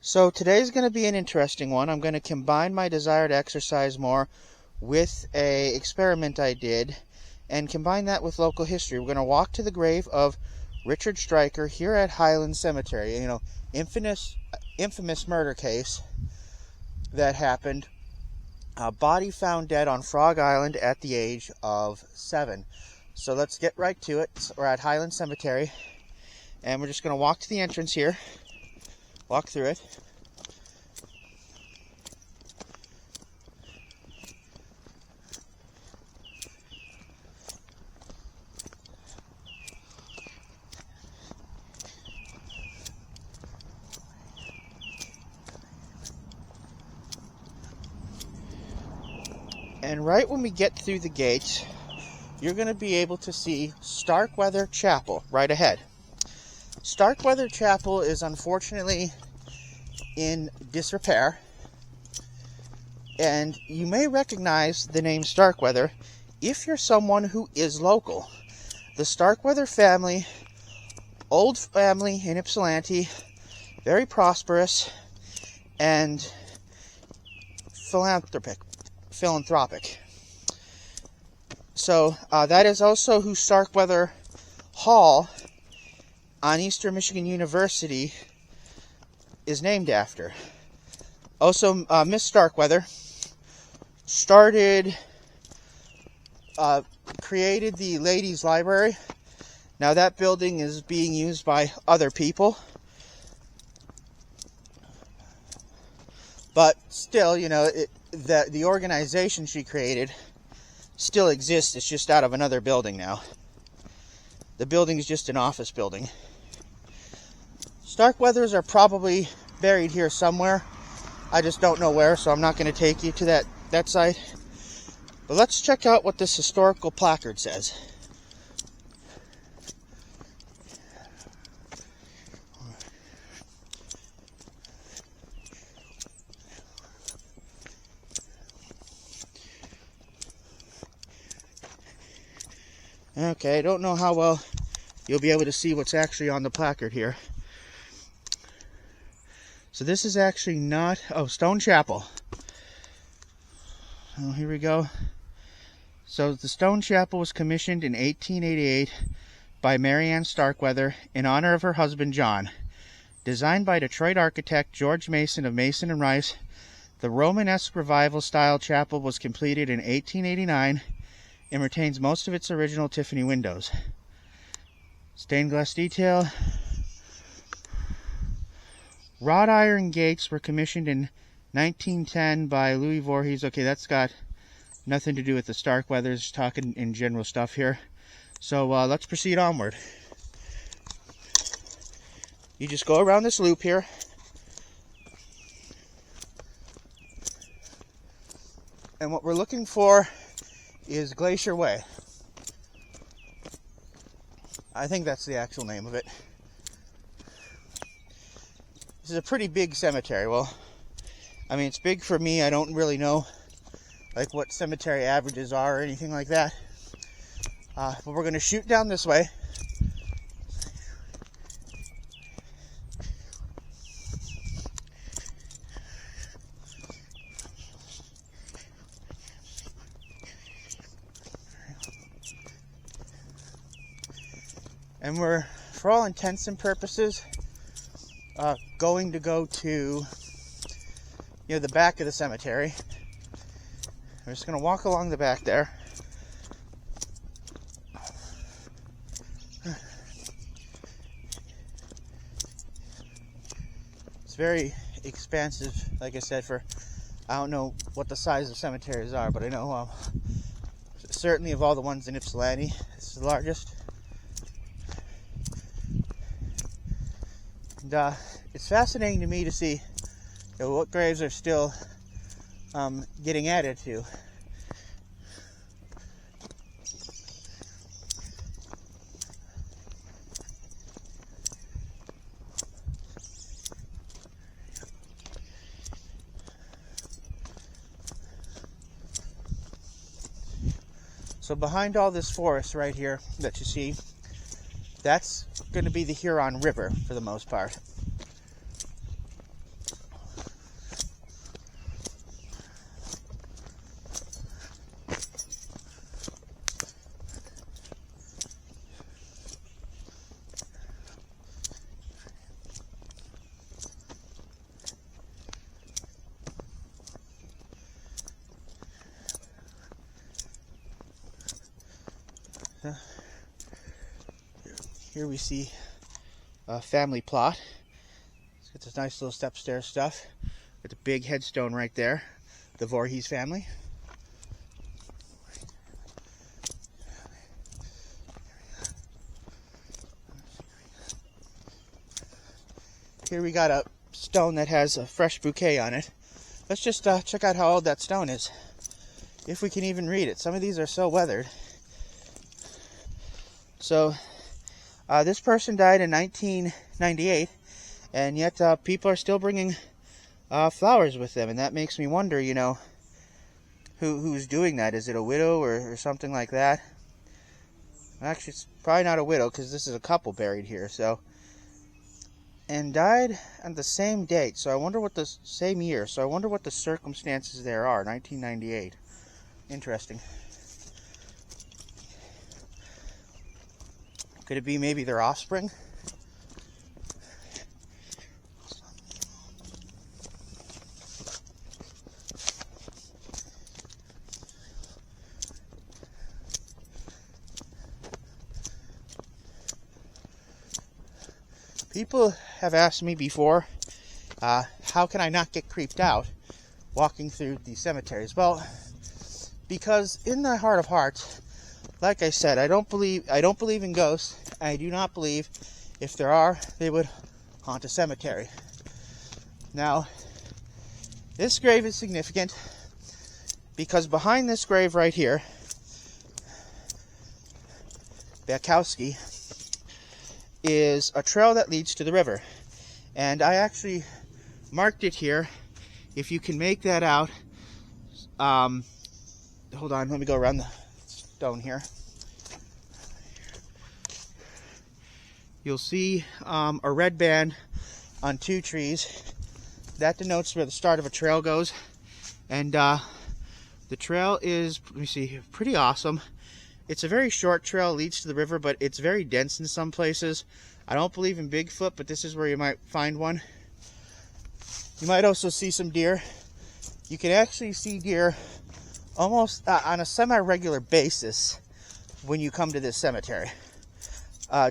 So today's going to be an interesting one. I'm going to combine my desire to exercise more with an experiment I did and combine that with local history. We're going to walk to the grave of Richard Streicher here at Highland Cemetery. Infamous murder case that happened. A body found dead on Frog Island at the age of 7. So let's get right to it. We're at Highland Cemetery and we're just going to walk to the entrance here. Walk through it. And right when we get through the gates, you're going to be able to see Starkweather Chapel right ahead. Starkweather Chapel is unfortunately in disrepair, and you may recognize the name Starkweather if you're someone who is local. The Starkweather family, old family in Ypsilanti, very prosperous and philanthropic. So that is also who Starkweather Hall on Eastern Michigan University is named after. Also, Miss Starkweather created the ladies' library. Now that building is being used by other people, but still, the organization she created still exists. It's just out of another building now. The building is just an office building. Starkweathers are probably buried here somewhere. I just don't know where, so I'm not going to take you to that site. But let's check out what this historical placard says. Okay, I don't know how well you'll be able to see what's actually on the placard here. So this is actually not... Stone Chapel. Oh, here we go. So the Stone Chapel was commissioned in 1888 by Mary Ann Starkweather in honor of her husband John. Designed by Detroit architect George Mason of Mason and Rice, the Romanesque Revival-style chapel was completed in 1889 and retains most of its original Tiffany windows. Stained glass detail. Wrought iron gates were commissioned in 1910 by Louis Voorhees. Okay, that's got nothing to do with the Starkweathers, talking in general stuff here. So let's proceed onward. You just go around this loop here. And what we're looking for is Glacier Way. I think that's the actual name of it. This is a pretty big cemetery. Well, I mean, it's big for me. I don't really know like what cemetery averages are or anything like that. But we're going to shoot down this way. And we're, for all intents and purposes, going to go to the back of the cemetery. We're just going to walk along the back there. It's very expansive, like I said, I don't know what the size of cemeteries are, but I know certainly of all the ones in Ypsilanti, this is the largest. And it's fascinating to me to see what graves are still getting added to. So behind all this forest right here that you see, that's going to be the Huron River for the most part. Here we see a family plot. It's got this nice little step stair stuff. Got the big headstone right there, the Voorhees family. Here we got a stone that has a fresh bouquet on it. Let's just check out how old that stone is, if we can even read it. Some of these are so weathered. So this person died in 1998, and yet people are still bringing flowers with them, and that makes me wonder, you know, who's doing that. Is it a widow or something like that? Actually, it's probably not a widow, because this is a couple buried here. So, and died on the same date. So I wonder what the same year. So I wonder what the circumstances there are. 1998. Interesting. Could it be maybe their offspring? People have asked me before, how can I not get creeped out walking through these cemeteries? Well, because in the heart of hearts, like I said, I don't believe in ghosts. I do not believe if there are, they would haunt a cemetery. Now, this grave is significant because behind this grave right here, Bakowski, is a trail that leads to the river. And I actually marked it here. If you can make that out, hold on, let me go around the stone here. You'll see a red band on two trees. That denotes where the start of a trail goes. And the trail is, let me see, pretty awesome. It's a very short trail, leads to the river, but it's very dense in some places. I don't believe in Bigfoot, but this is where you might find one. You might also see some deer. You can actually see deer almost on a semi-regular basis when you come to this cemetery.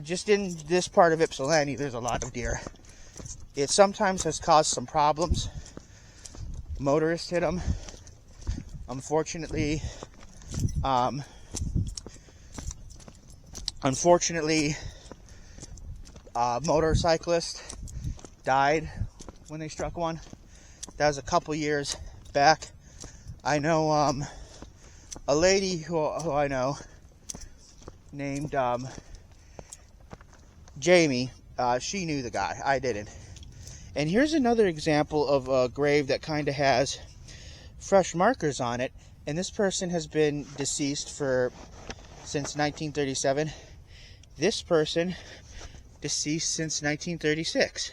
Just in this part of Ypsilanti, there's a lot of deer. It sometimes has caused some problems. Motorists hit them. Unfortunately, a motorcyclist died when they struck one. That was a couple years back. I know a lady who I know named Jamie. She knew the guy. I didn't. And here's another example of a grave that kind of has fresh markers on it. And this person has been deceased since 1937. This person deceased since 1936.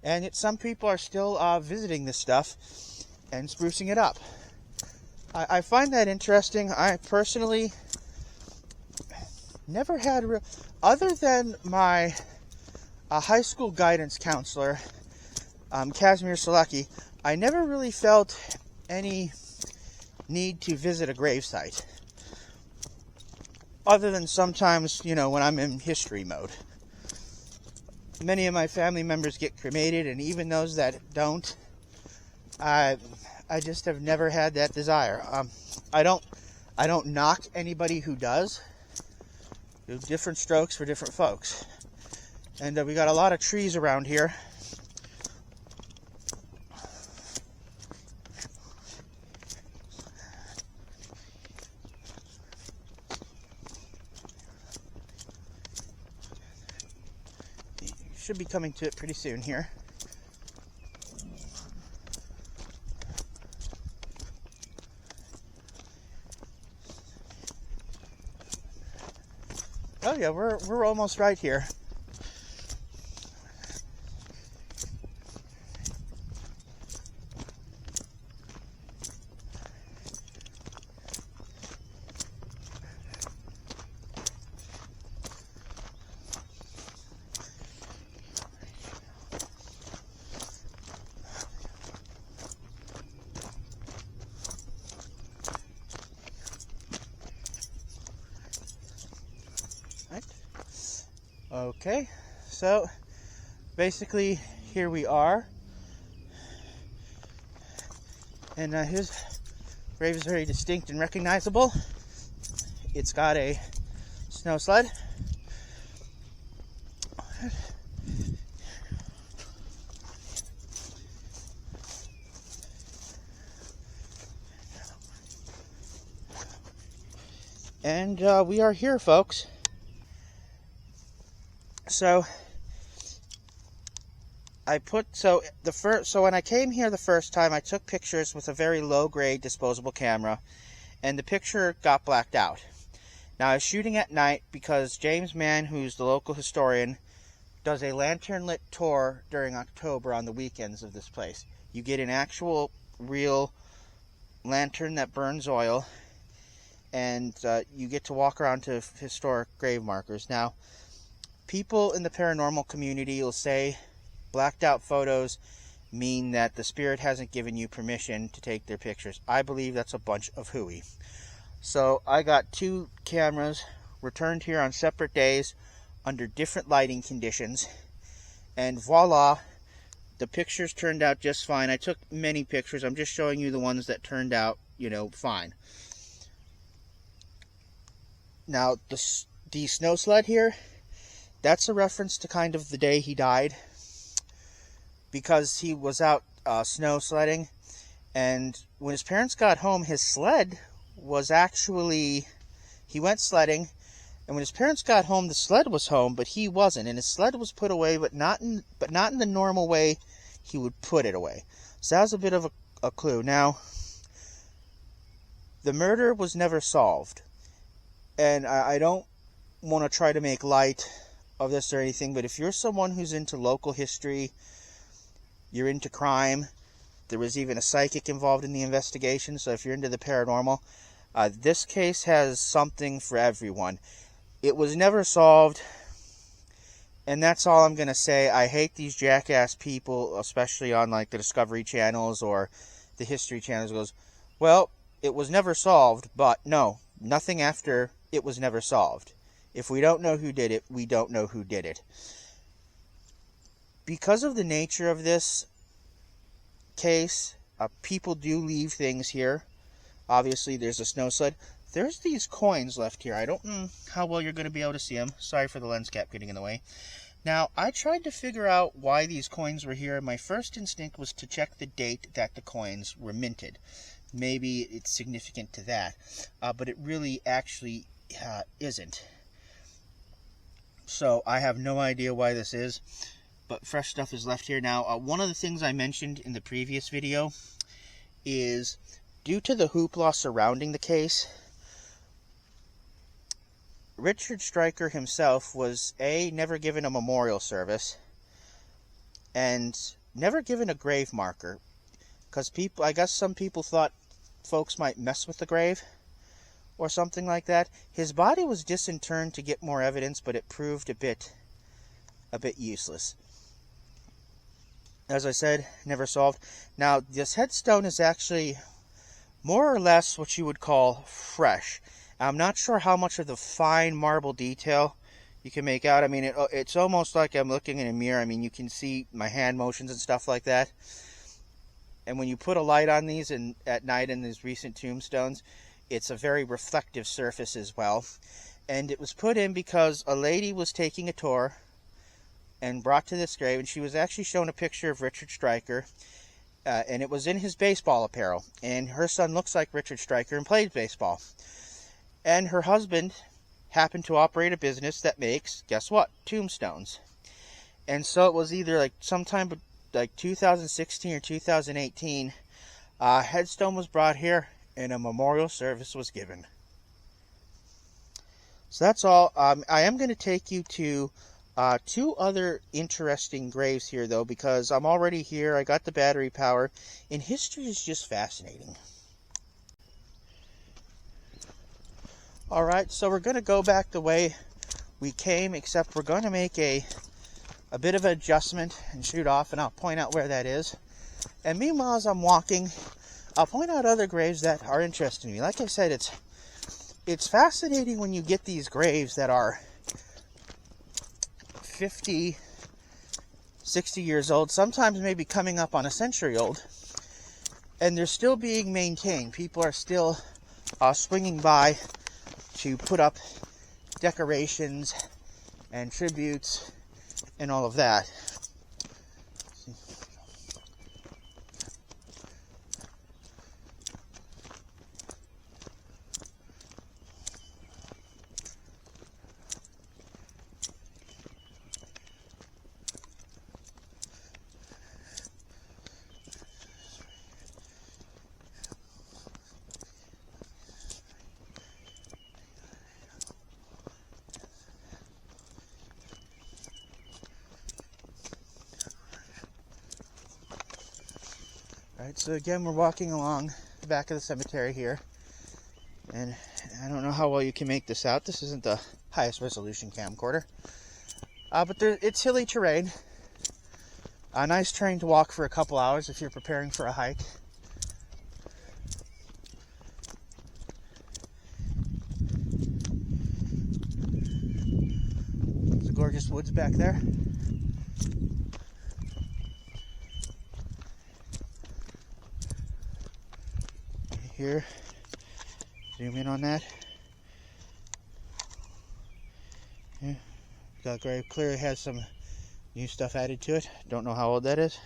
And yet some people are still visiting this stuff and sprucing it up. I find that interesting. I personally never had, other than my high school guidance counselor, Kazimir Selecki, I never really felt any need to visit a gravesite. Other than sometimes, you know, when I'm in history mode. Many of my family members get cremated, and even those that don't, I just have never had that desire. I don't knock anybody who does. There's different strokes for different folks. And we got a lot of trees around here. Should be coming to it pretty soon here. Oh yeah, we're almost right here. Okay, so basically here we are, and his grave is very distinct and recognizable. It's got a snow sled. And we are here, folks. So when I came here the first time, I took pictures with a very low-grade disposable camera, and the picture got blacked out. Now I was shooting at night because James Mann, who's the local historian, does a lantern-lit tour during October on the weekends of this place. You get an actual, real lantern that burns oil, and you get to walk around to historic grave markers. Now, people in the paranormal community will say blacked out photos mean that the spirit hasn't given you permission to take their pictures. I believe that's a bunch of hooey. So I got 2 cameras, returned here on separate days under different lighting conditions, and voila, the pictures turned out just fine. I took many pictures. I'm just showing you the ones that turned out, fine. Now, the snow sled here, that's a reference to kind of the day he died, because he was out snow sledding, and when his parents got home, his sled was actually, he went sledding, and when his parents got home, the sled was home, but he wasn't, and his sled was put away, but not in the normal way he would put it away. So that was a bit of a clue. Now, the murder was never solved, and I don't want to try to make light of this or anything, but if you're someone who's into local history, you're into crime, there was even a psychic involved in the investigation, so if you're into the paranormal, this case has something for everyone. It was never solved, and that's all I'm going to say. I hate these jackass people, especially on like the Discovery channels or the History channels, goes, well, it was never solved, but no, nothing after it was never solved. If we don't know who did it, we don't know who did it. Because of the nature of this case, people do leave things here. Obviously, there's a snow sled. There's these coins left here. I don't know how well you're going to be able to see them. Sorry for the lens cap getting in the way. Now, I tried to figure out why these coins were here. My first instinct was to check the date that the coins were minted. Maybe it's significant to that, but it really actually isn't. So I have no idea why this is, but fresh stuff is left here. Now, one of the things I mentioned in the previous video is, due to the hoopla surrounding the case, Richard Streicher himself was never given a memorial service, and never given a grave marker, because I guess some people thought folks might mess with the grave or something like that. His body was disinterred to get more evidence, but it proved a bit useless. As I said, never solved. Now, this headstone is actually more or less what you would call fresh. I'm not sure how much of the fine marble detail you can make out. I mean, it's almost like I'm looking in a mirror. I mean, you can see my hand motions and stuff like that. And when you put a light on these at night in these recent tombstones, it's a very reflective surface as well. And it was put in because a lady was taking a tour and brought to this grave, and she was actually shown a picture of Richard Streicher, and it was in his baseball apparel. And her son looks like Richard Streicher and plays baseball. And her husband happened to operate a business that makes, guess what, tombstones. And so it was either like sometime like 2016 or 2018, a headstone was brought here and a memorial service was given. So that's all. I am going to take you to 2 other interesting graves here, though, because I'm already here. I got the battery power, and history is just fascinating. Alright, so we're going to go back the way we came, except we're going to make a bit of an adjustment and shoot off, and I'll point out where that is. And meanwhile, as I'm walking, I'll point out other graves that are interesting to me. Like I said, it's fascinating when you get these graves that are 50, 60 years old, sometimes maybe coming up on a century old, and they're still being maintained. People are still swinging by to put up decorations and tributes and all of that. Alright, so again, we're walking along the back of the cemetery here, and I don't know how well you can make this out. This isn't the highest resolution camcorder, but it's hilly terrain. A nice terrain to walk for a couple hours if you're preparing for a hike. There's the gorgeous woods back there. Here, zoom in on that. Yeah, got grave clearly has some new stuff added to it. Don't know how old that is.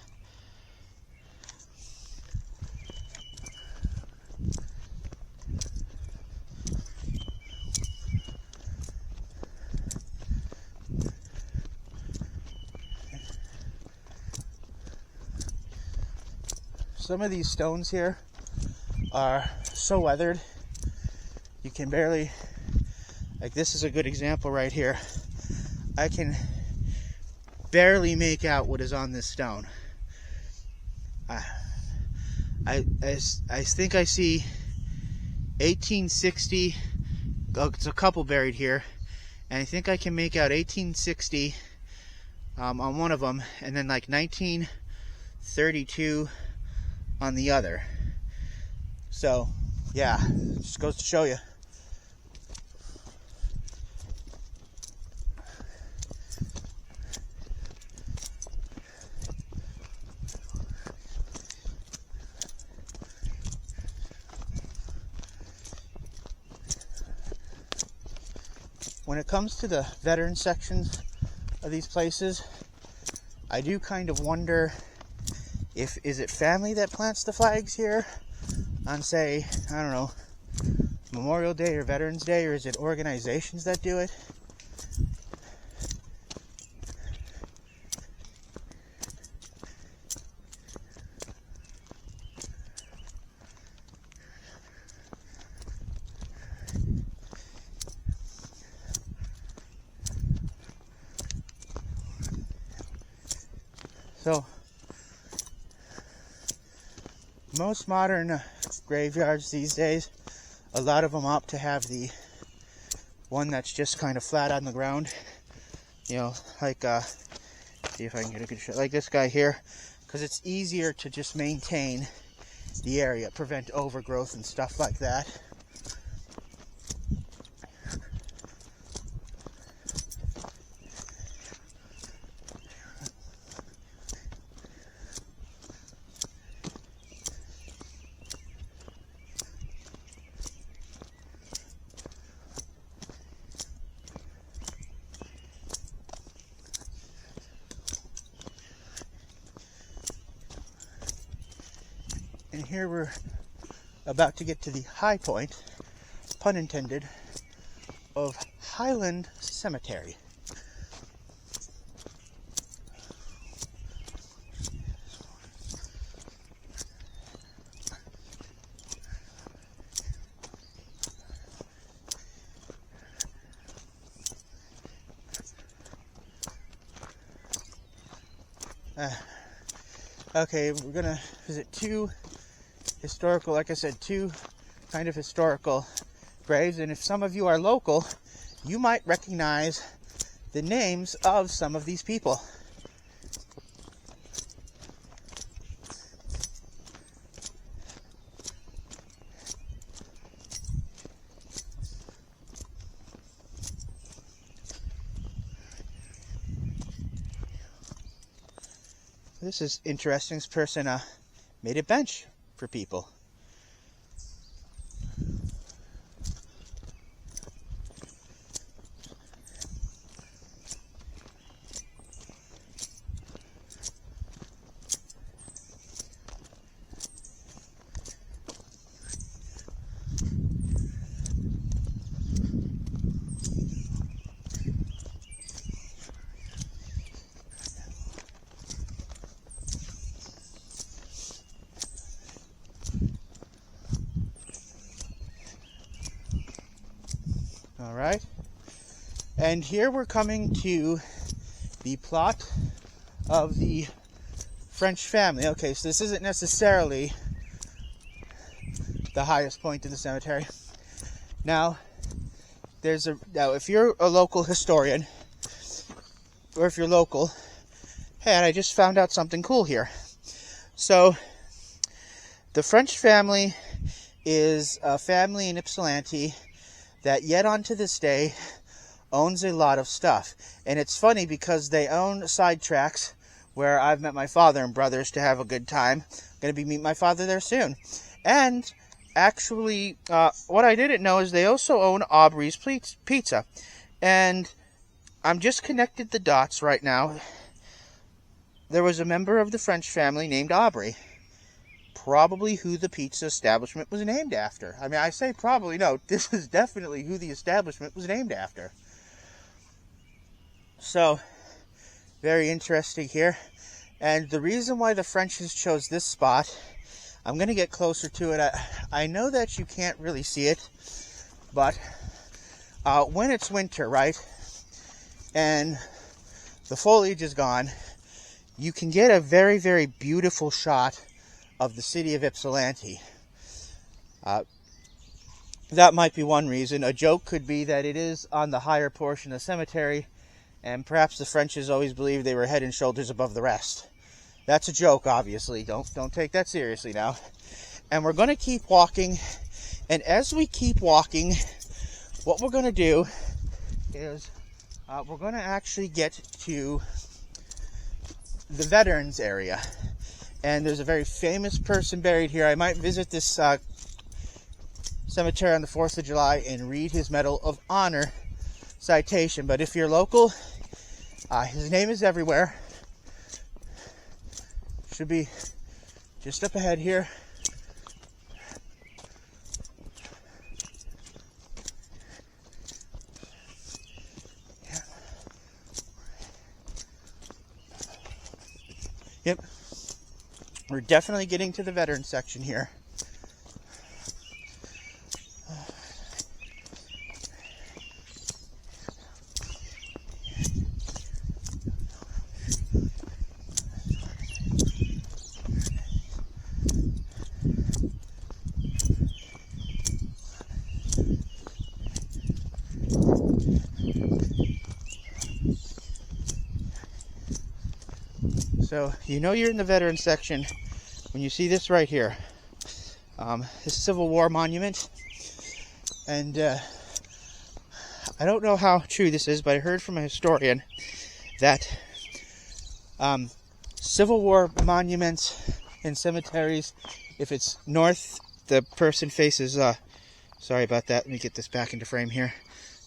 Some of these stones here are so weathered you can barely, like this is a good example right here. I can barely make out what is on this stone. I think I see 1860. Oh, it's a couple buried here, and I think I can make out 1860 on one of them, and then like 1932 on the other. So, yeah, just goes to show you. When it comes to the veteran sections of these places, I do kind of wonder is it family that plants the flags here on, say, I don't know, Memorial Day or Veterans Day, or is it organizations that do it? So, most modern graveyards these days, a lot of them opt to have the one that's just kind of flat on the ground. You know, like, see if I can get a good shot, like this guy here, because it's easier to just maintain the area, prevent overgrowth and stuff like that. And here we're about to get to the high point, pun intended, of Highland Cemetery. Okay, we're gonna visit two historical, like I said, two kind of historical graves, and if some of you are local, you might recognize the names of some of these people. this is interesting. This person made a bench for people. All right, and here we're coming to the plot of the French family. Okay, so this isn't necessarily the highest point in the cemetery. Now, if you're a local historian, or if you're local, hey, I just found out something cool here. So, the French family is a family in Ypsilanti that yet onto this day owns a lot of stuff. And it's funny because they own sidetracks where I've met my father and brothers to have a good time. I'm going to be meeting my father there soon. And actually, what I didn't know is they also own Aubrey's Pizza. And I'm just connected the dots right now. There was a member of the French family named Aubrey. Probably who the pizza establishment was named after. I mean, I say probably, no, this is definitely who the establishment was named after. So, very interesting here. And the reason why the Frenchies chose this spot, I'm going to get closer to it. I know that you can't really see it, but when it's winter, right, and the foliage is gone, you can get a very, very beautiful shot of the city of Ypsilanti. That might be one reason. A joke could be that it is on the higher portion of the cemetery, and perhaps the Frenchies always believed they were head and shoulders above the rest. That's a joke, obviously. Don't take that seriously now. And we're going to keep walking, and as we keep walking, what we're going to do is we're going to actually get to the veterans area. And there's a very famous person buried here. I might visit this cemetery on the 4th of July and read his Medal of Honor citation. But if you're local, his name is everywhere. Should be just up ahead here. Yeah. Yep. We're definitely getting to the veteran section here. So, you know you're in the veteran section when you see this right here. This Civil War monument. And I don't know how true this is, but I heard from a historian that Civil War monuments in cemeteries, if it's north, the person faces, sorry about that, let me get this back into frame here.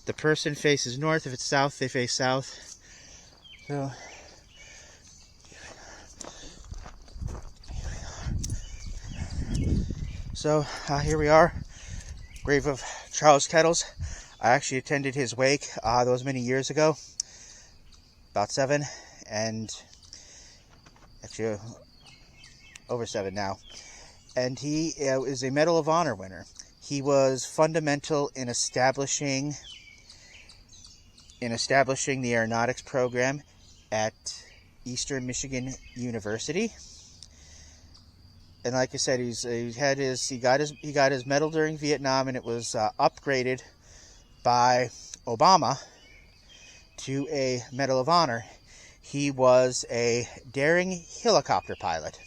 The person faces north. If it's south, they face south. So here we are, grave of Charles Kettles. I actually attended his wake those many years ago, about 7, and actually over 7 now. And he is a Medal of Honor winner. He was fundamental in establishing the aeronautics program at Eastern Michigan University. And like I said, he got his medal during Vietnam, and it was upgraded by Obama to a Medal of Honor. He was a daring helicopter pilot.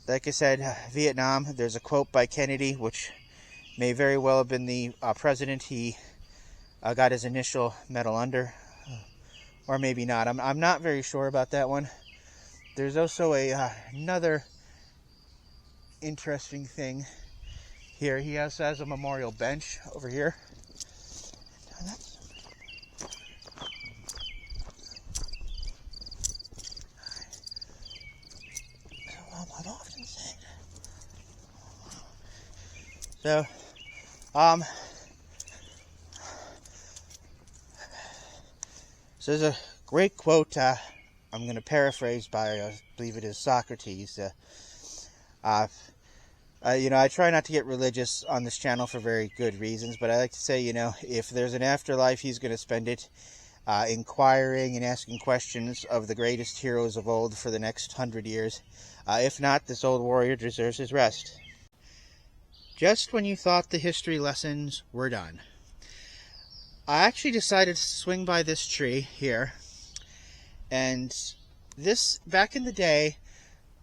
Like I said, Vietnam, there's a quote by Kennedy, which may very well have been the president he got his initial medal under, or maybe not. I'm not very sure about that one. There's also another interesting thing here. He also has a memorial bench over here. So, so there's a great quote, I'm going to paraphrase by, I believe it is Socrates. I try not to get religious on this channel for very good reasons, but I like to say, if there's an afterlife, he's going to spend it inquiring and asking questions of the greatest heroes of old for the next 100 years. If not, this old warrior deserves his rest. Just when you thought the history lessons were done, I actually decided to swing by this tree here. And this, back in the day,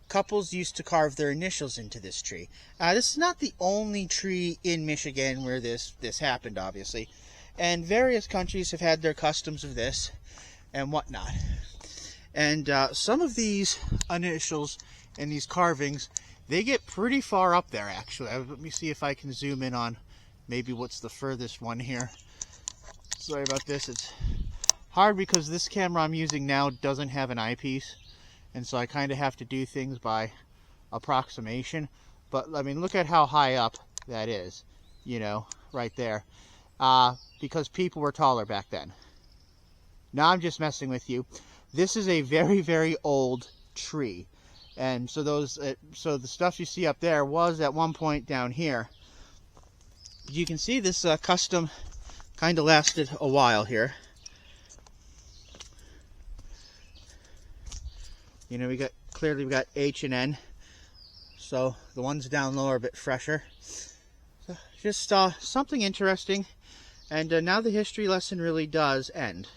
couples used to carve their initials into this tree. This is not the only tree in Michigan where this happened, obviously. And various countries have had their customs of this and whatnot. And some of these initials and these carvings, they get pretty far up there, actually. Let me see if I can zoom in on maybe what's the furthest one here. Sorry about this. It's hard because this camera I'm using now doesn't have an eyepiece. And so I kind of have to do things by approximation. But, I mean, look at how high up that is, right there. Because people were taller back then. Now I'm just messing with you. This is a very, very old tree. And so so the stuff you see up there was at one point down here. You can see this custom kind of lasted a while here. We got H and N. So the ones down low are a bit fresher. So just something interesting. And now the history lesson really does end.